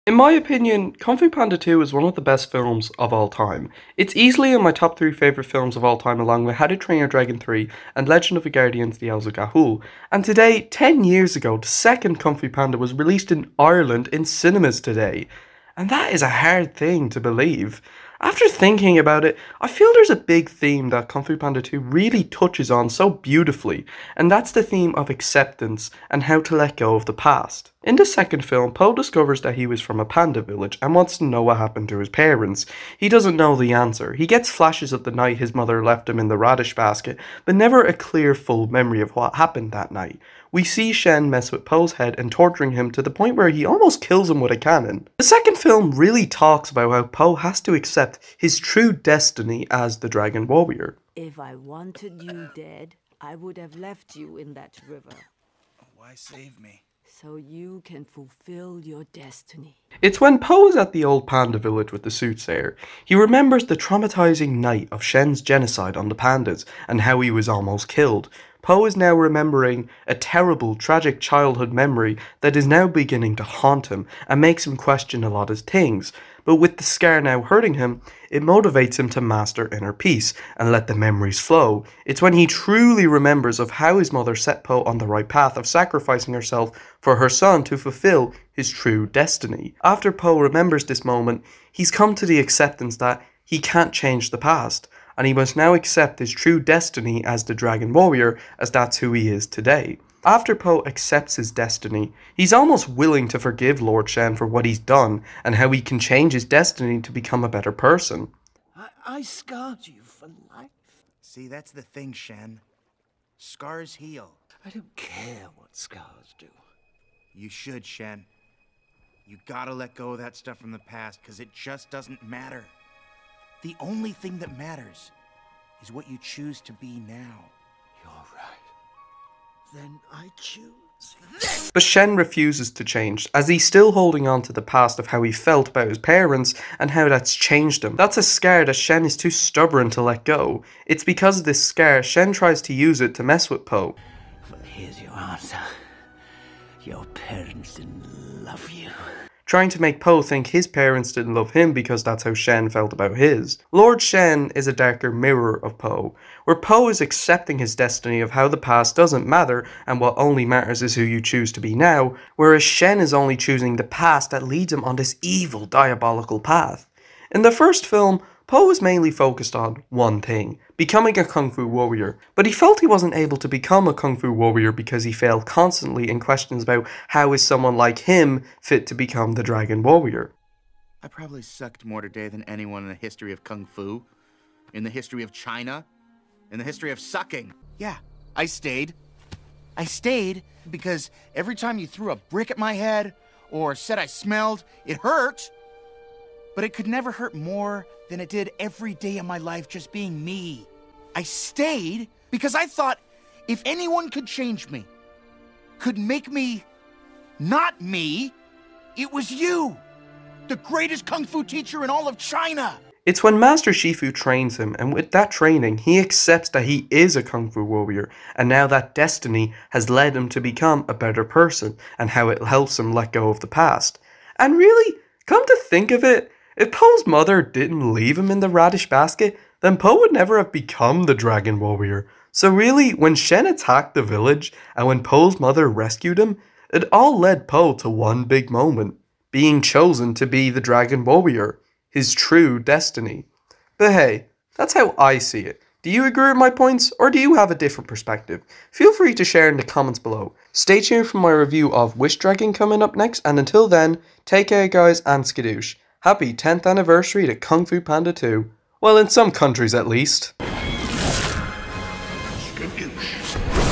In my opinion, Kung Fu Panda 2 is one of the best films of all time. It's easily in my top 3 favourite films of all time, along with How to Train Your Dragon 3 and Legend of the Guardians the Owls of Ga'Hoole. And today, 10 years ago, the second Kung Fu Panda was released in Ireland in cinemas today. And that is a hard thing to believe. After thinking about it, I feel there's a big theme that Kung Fu Panda 2 really touches on so beautifully, and that's the theme of acceptance and how to let go of the past. In the second film, Po discovers that he was from a panda village and wants to know what happened to his parents. He doesn't know the answer. He gets flashes of the night his mother left him in the radish basket, but never a clear full memory of what happened that night. We see Shen mess with Po's head and torturing him to the point where he almost kills him with a cannon. The second film really talks about how Po has to accept his true destiny as the Dragon Warrior. If I wanted you dead, I would have left you in that river. Why save me? So you can fulfill your destiny. It's when Po is at the old panda village with the soothsayer. He remembers the traumatizing night of Shen's genocide on the pandas and how he was almost killed. Po is now remembering a terrible, tragic childhood memory that is now beginning to haunt him and makes him question a lot of things. But with the scar now hurting him, it motivates him to master inner peace and let the memories flow. It's when he truly remembers of how his mother set Po on the right path of sacrificing herself for her son to fulfill his true destiny. After Po remembers this moment, he's come to the acceptance that he can't change the past, and he must now accept his true destiny as the Dragon Warrior, as that's who he is today. After Po accepts his destiny, he's almost willing to forgive Lord Shen for what he's done and how he can change his destiny to become a better person. I scarred you for life. See, that's the thing, Shen. Scars heal. I don't care what scars do. You should, Shen. You gotta let go of that stuff from the past, because it just doesn't matter. The only thing that matters is what you choose to be now. You're right. Then I choose this! But Shen refuses to change, as he's still holding on to the past of how he felt about his parents and how that's changed him. That's a scar that Shen is too stubborn to let go. It's because of this scar, Shen tries to use it to mess with Po. Well, here's your answer. Your parents didn't love you. Trying to make Po think his parents didn't love him because that's how Shen felt about his. Lord Shen is a darker mirror of Po, where Po is accepting his destiny of how the past doesn't matter and what only matters is who you choose to be now, whereas Shen is only choosing the past that leads him on this evil, diabolical path. In the first film, Po was mainly focused on one thing, becoming a Kung Fu warrior, but he felt he wasn't able to become a Kung Fu warrior because he failed constantly in questions about how is someone like him fit to become the Dragon Warrior. I probably sucked more today than anyone in the history of Kung Fu, in the history of China, in the history of sucking. Yeah, I stayed. I stayed because every time you threw a brick at my head or said I smelled, it hurt. But it could never hurt more than it did every day of my life just being me. I stayed because I thought if anyone could change me, could make me not me, it was you, the greatest Kung Fu teacher in all of China. It's when Master Shifu trains him, and with that training, he accepts that he is a Kung Fu warrior, and now that destiny has led him to become a better person, and how it helps him let go of the past. And really, come to think of it, if Po's mother didn't leave him in the radish basket, then Po would never have become the Dragon Warrior. So really, when Shen attacked the village, and when Po's mother rescued him, it all led Po to one big moment, being chosen to be the Dragon Warrior, his true destiny. But hey, that's how I see it. Do you agree with my points, or do you have a different perspective? Feel free to share in the comments below. Stay tuned for my review of Wish Dragon coming up next, and until then, take care guys and skadoosh. Happy 10th anniversary to Kung Fu Panda 2. Well, in some countries at least. Skadoosh.